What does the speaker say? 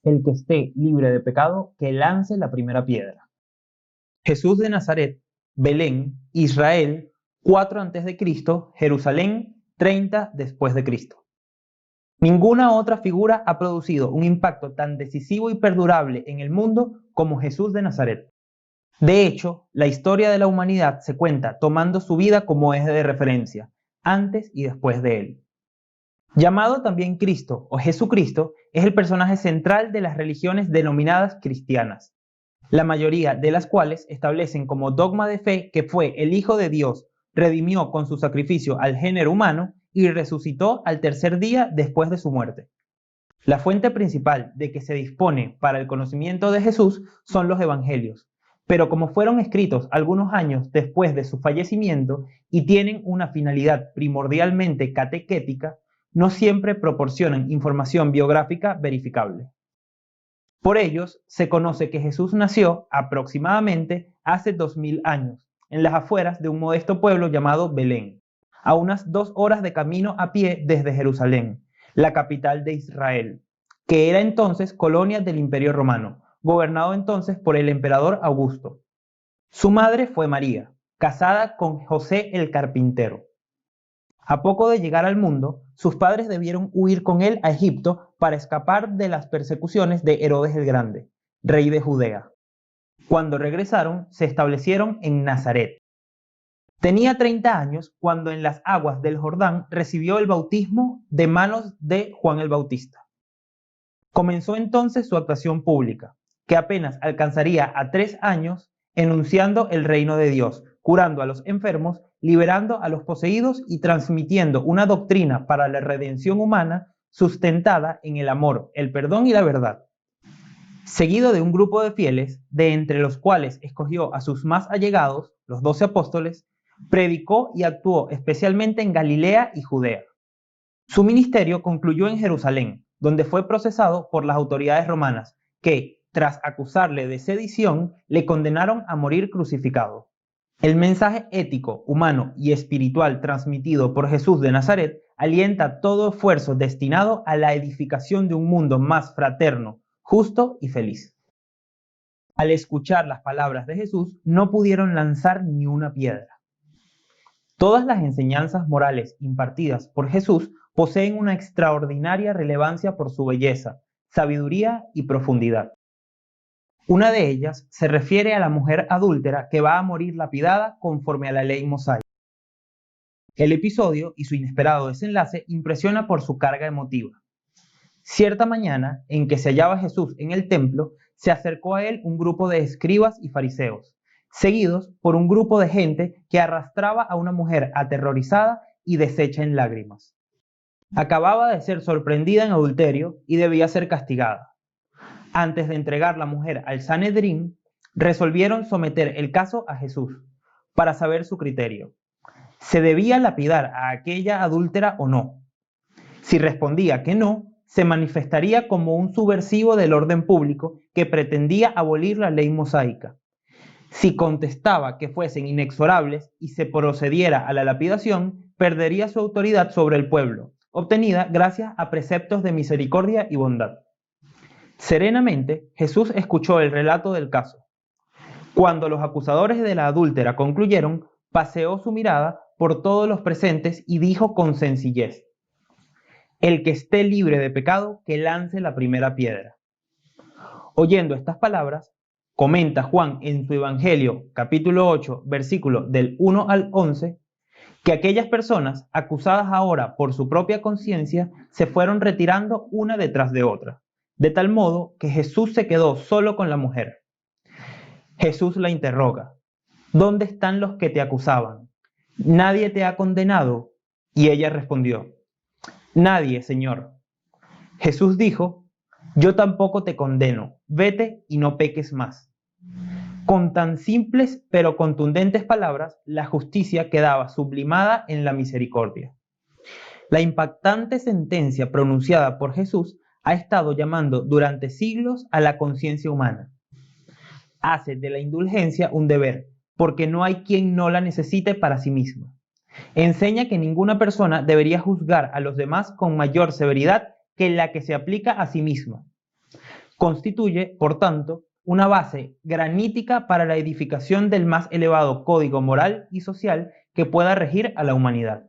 El que esté libre de pecado, que lance la primera piedra. Jesús de Nazaret, Belén, Israel, 4 antes de Cristo, Jerusalén, 30 después de Cristo. Ninguna otra figura ha producido un impacto tan decisivo y perdurable en el mundo como Jesús de Nazaret. De hecho, la historia de la humanidad se cuenta tomando su vida como eje de referencia, antes y después de él. Llamado también Cristo o Jesucristo, es el personaje central de las religiones denominadas cristianas, la mayoría de las cuales establecen como dogma de fe que fue el Hijo de Dios, redimió con su sacrificio al género humano y resucitó al tercer día después de su muerte. La fuente principal de que se dispone para el conocimiento de Jesús son los evangelios, pero como fueron escritos algunos años después de su fallecimiento y tienen una finalidad primordialmente catequética, no siempre proporcionan información biográfica verificable. Por ellos, se conoce que Jesús nació aproximadamente hace 2000 años, en las afueras de un modesto pueblo llamado Belén, a unas 2 horas de camino a pie desde Jerusalén, la capital de Israel, que era entonces colonia del Imperio Romano, gobernado entonces por el emperador Augusto. Su madre fue María, casada con José el carpintero. A poco de llegar al mundo, sus padres debieron huir con él a Egipto para escapar de las persecuciones de Herodes el Grande, rey de Judea. Cuando regresaron, se establecieron en Nazaret. Tenía 30 años cuando en las aguas del Jordán recibió el bautismo de manos de Juan el Bautista. Comenzó entonces su actuación pública, que apenas alcanzaría a 3 años, enunciando el reino de Dios, curando a los enfermos, liberando a los poseídos y transmitiendo una doctrina para la redención humana sustentada en el amor, el perdón y la verdad. Seguido de un grupo de fieles, de entre los cuales escogió a sus más allegados, los 12 apóstoles, predicó y actuó especialmente en Galilea y Judea. Su ministerio concluyó en Jerusalén, donde fue procesado por las autoridades romanas, que, tras acusarle de sedición, le condenaron a morir crucificado. El mensaje ético, humano y espiritual transmitido por Jesús de Nazaret alienta todo esfuerzo destinado a la edificación de un mundo más fraterno, justo y feliz. Al escuchar las palabras de Jesús, no pudieron lanzar ni una piedra. Todas las enseñanzas morales impartidas por Jesús poseen una extraordinaria relevancia por su belleza, sabiduría y profundidad. Una de ellas se refiere a la mujer adúltera que va a morir lapidada conforme a la ley mosaica. El episodio y su inesperado desenlace impresiona por su carga emotiva. Cierta mañana, en que se hallaba Jesús en el templo, se acercó a él un grupo de escribas y fariseos, seguidos por un grupo de gente que arrastraba a una mujer aterrorizada y deshecha en lágrimas. Acababa de ser sorprendida en adulterio y debía ser castigada. Antes de entregar la mujer al Sanedrín, resolvieron someter el caso a Jesús para saber su criterio. ¿Se debía lapidar a aquella adúltera o no? Si respondía que no, se manifestaría como un subversivo del orden público que pretendía abolir la ley mosaica. Si contestaba que fuesen inexorables y se procediera a la lapidación, perdería su autoridad sobre el pueblo, obtenida gracias a preceptos de misericordia y bondad. Serenamente, Jesús escuchó el relato del caso. Cuando los acusadores de la adúltera concluyeron, paseó su mirada por todos los presentes y dijo con sencillez: el que esté libre de pecado, que lance la primera piedra. Oyendo estas palabras, comenta Juan en su Evangelio, capítulo 8, versículo del 1 al 11, que aquellas personas, acusadas ahora por su propia conciencia, se fueron retirando una detrás de otra, de tal modo que Jesús se quedó solo con la mujer. Jesús la interroga: ¿dónde están los que te acusaban? ¿Nadie te ha condenado? Y ella respondió: nadie, Señor. Jesús dijo: yo tampoco te condeno, vete y no peques más. Con tan simples pero contundentes palabras, la justicia quedaba sublimada en la misericordia. La impactante sentencia pronunciada por Jesús ha estado llamando durante siglos a la conciencia humana. Hace de la indulgencia un deber, porque no hay quien no la necesite para sí misma. Enseña que ninguna persona debería juzgar a los demás con mayor severidad que la que se aplica a sí misma. Constituye, por tanto, una base granítica para la edificación del más elevado código moral y social que pueda regir a la humanidad.